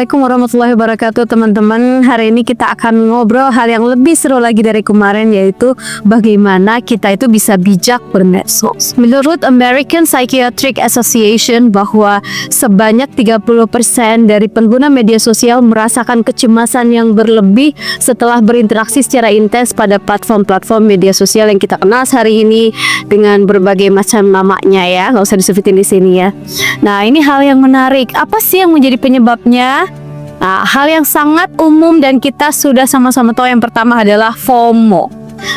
Assalamualaikum warahmatullahi wabarakatuh teman-teman. Hari ini kita akan ngobrol hal yang lebih seru lagi dari kemarin, yaitu bagaimana kita itu bisa bijak bermedsos. Menurut American Psychiatric Association bahwa sebanyak 30% dari pengguna media sosial merasakan kecemasan yang berlebih setelah berinteraksi secara intens pada platform-platform media sosial yang kita kenal hari ini dengan berbagai macam namanya ya, nggak usah disebutin di sini ya. Nah, ini hal yang menarik. Apa sih yang menjadi penyebabnya? Nah, hal yang sangat umum dan kita sudah sama-sama tahu yang pertama adalah FOMO.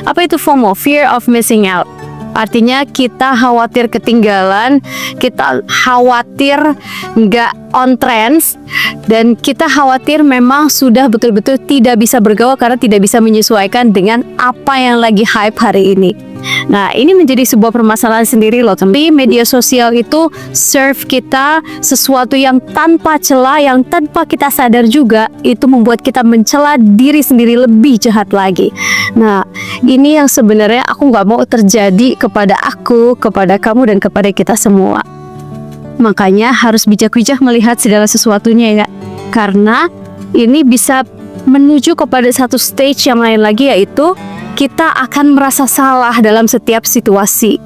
Apa itu FOMO? Fear of missing out. Artinya kita khawatir ketinggalan, kita khawatir nggak on trends, dan kita khawatir memang sudah betul-betul tidak bisa bergaul karena tidak bisa menyesuaikan dengan apa yang lagi hype hari ini. Nah, ini menjadi sebuah permasalahan sendiri loh. Tapi media sosial itu serve kita sesuatu yang tanpa celah, yang tanpa kita sadar juga, itu membuat kita mencela diri sendiri lebih jahat lagi. Nah, ini yang sebenarnya aku nggak mau terjadi kepada aku, kepada kamu, dan kepada kita semua. Makanya harus bijak-bijak melihat segala sesuatunya ya. Karena ini bisa menuju kepada satu stage yang lain lagi, yaitu kita akan merasa salah dalam setiap situasi,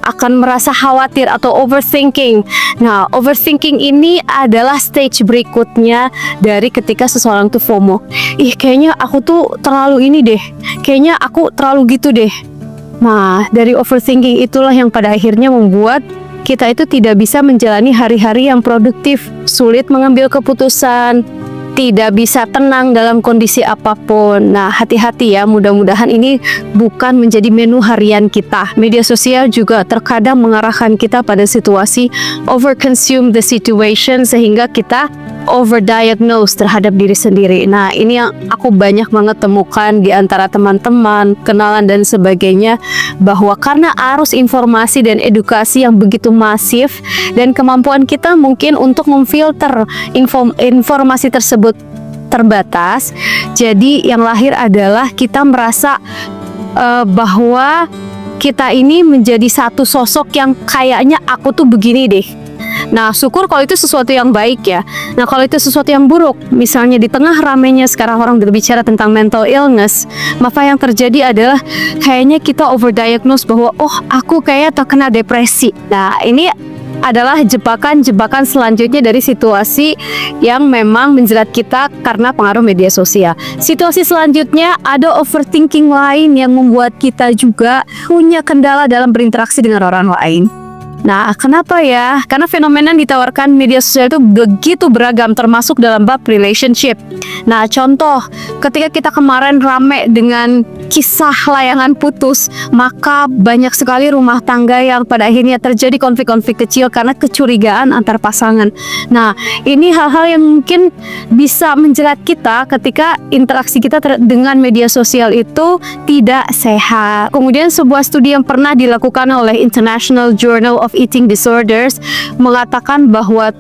akan merasa khawatir atau overthinking. Nah, overthinking ini adalah stage berikutnya dari ketika seseorang tuh FOMO. Kayaknya aku tuh terlalu ini deh, kayaknya aku terlalu gitu deh. Nah, dari overthinking itulah yang pada akhirnya membuat kita itu tidak bisa menjalani hari-hari yang produktif, sulit mengambil keputusan, tidak bisa tenang dalam kondisi apapun. Nah, hati-hati ya, mudah-mudahan ini bukan menjadi menu harian kita. Media sosial juga terkadang mengarahkan kita pada situasi overconsume the situation, sehingga kita overdiagnose terhadap diri sendiri. Nah, ini yang aku banyak banget temukan di antara teman-teman, kenalan dan sebagainya, bahwa karena arus informasi dan edukasi yang begitu masif dan kemampuan kita mungkin untuk memfilter informasi tersebut terbatas, jadi yang lahir adalah kita merasa bahwa kita ini menjadi satu sosok yang kayaknya aku tuh begini deh. Nah, syukur kalau itu sesuatu yang baik ya. Nah, kalau itu sesuatu yang buruk, misalnya di tengah ramainya sekarang orang berbicara tentang mental illness, maka yang terjadi adalah kayaknya kita overdiagnose bahwa aku kayak terkena depresi. Nah, ini adalah jebakan-jebakan selanjutnya dari situasi yang memang menjerat kita karena pengaruh media sosial. Situasi selanjutnya ada overthinking lain yang membuat kita juga punya kendala dalam berinteraksi dengan orang lain. Nah, kenapa ya? Karena fenomena yang ditawarkan media sosial itu begitu beragam, termasuk dalam bab relationship. Nah, contoh, ketika kita kemarin rame dengan kisah layangan putus, maka banyak sekali rumah tangga yang pada akhirnya terjadi konflik-konflik kecil karena kecurigaan antar pasangan. Nah, ini hal-hal yang mungkin bisa menjerat kita ketika interaksi kita dengan media sosial itu tidak sehat. Kemudian sebuah studi yang pernah dilakukan oleh International Journal of Eating Disorders mengatakan bahwa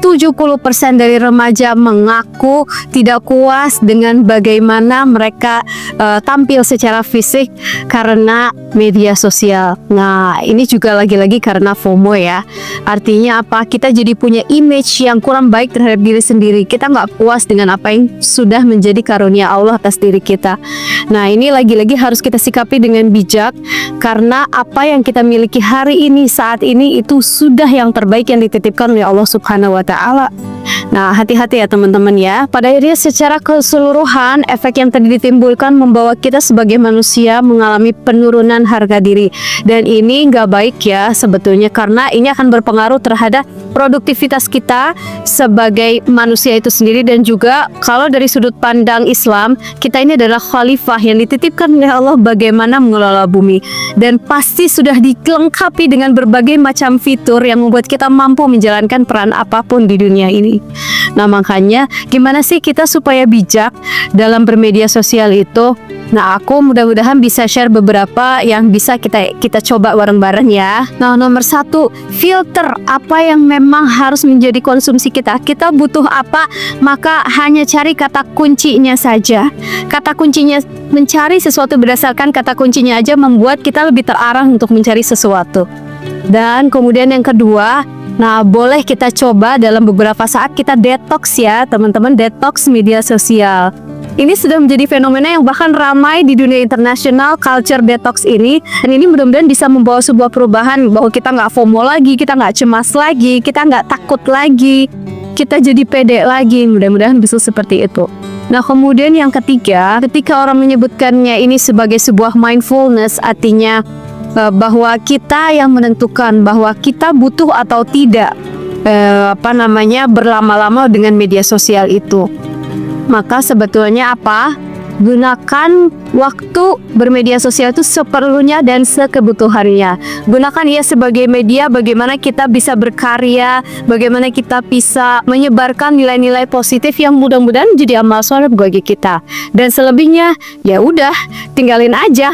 70% dari remaja mengaku tidak puas dengan bagaimana mereka tampil secara fisik karena media sosial. Nah, ini juga lagi-lagi karena FOMO ya. Artinya apa? Kita jadi punya image yang kurang baik terhadap diri sendiri. Kita nggak puas dengan apa yang sudah menjadi karunia Allah atas diri kita. Nah, ini lagi-lagi harus kita sikapi dengan bijak, karena apa yang kita miliki hari ini, saat ini, itu sudah yang terbaik yang dititipkan oleh Allah Subhanahu wa Ta'ala. Nah, hati-hati ya teman-teman ya. Pada akhirnya secara keseluruhan, efek yang tadi ditimbulkan membawa kita sebagai manusia mengalami penurunan harga diri. Dan ini nggak baik ya sebetulnya, karena ini akan berpengaruh terhadap produktivitas kita sebagai manusia itu sendiri. Dan juga kalau dari sudut pandang Islam, kita ini adalah khalifah yang dititipkan oleh Allah bagaimana mengelola bumi. Dan pasti sudah dilengkapi dengan berbagai macam fitur yang membuat kita mampu menjalankan peran apapun di dunia ini. Nah, makanya gimana sih kita supaya bijak dalam bermedia sosial itu? Nah, aku mudah-mudahan bisa share beberapa yang bisa kita coba bareng-bareng ya. Nah, nomor 1, filter apa yang memang harus menjadi konsumsi kita. Kita butuh apa, maka hanya cari kata kuncinya saja. Kata kuncinya, mencari sesuatu berdasarkan kata kuncinya aja membuat kita lebih terarah untuk mencari sesuatu. Dan kemudian yang kedua, Nah, boleh kita coba dalam beberapa saat kita detox ya, teman-teman, detox media sosial. Ini sudah menjadi fenomena yang bahkan ramai di dunia internasional, culture detox ini. Dan ini mudah-mudahan bisa membawa sebuah perubahan bahwa kita nggak FOMO lagi, kita nggak cemas lagi, kita nggak takut lagi, kita jadi pede lagi. Mudah-mudahan bisa seperti itu. Nah, kemudian yang ketiga, ketika orang menyebutkannya ini sebagai sebuah mindfulness, artinya bahwa kita yang menentukan bahwa kita butuh atau tidak berlama-lama dengan media sosial itu. Maka sebetulnya apa? Gunakan waktu bermedia sosial itu seperlunya dan sekebutuhannya. Gunakan ia sebagai media bagaimana kita bisa berkarya, bagaimana kita bisa menyebarkan nilai-nilai positif yang mudah-mudahan jadi amal soleh bagi kita. Dan selebihnya ya udah, tinggalin aja.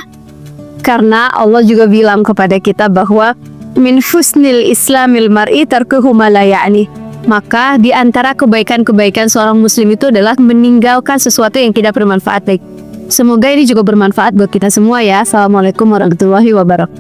Karena Allah juga bilang kepada kita bahwa min husnil islamil mar'i tarkuhu ma la ya'ni. Maka di antara kebaikan-kebaikan seorang muslim itu adalah meninggalkan sesuatu yang tidak bermanfaat. Baik. Semoga ini juga bermanfaat buat kita semua ya. Assalamualaikum warahmatullahi wabarakatuh.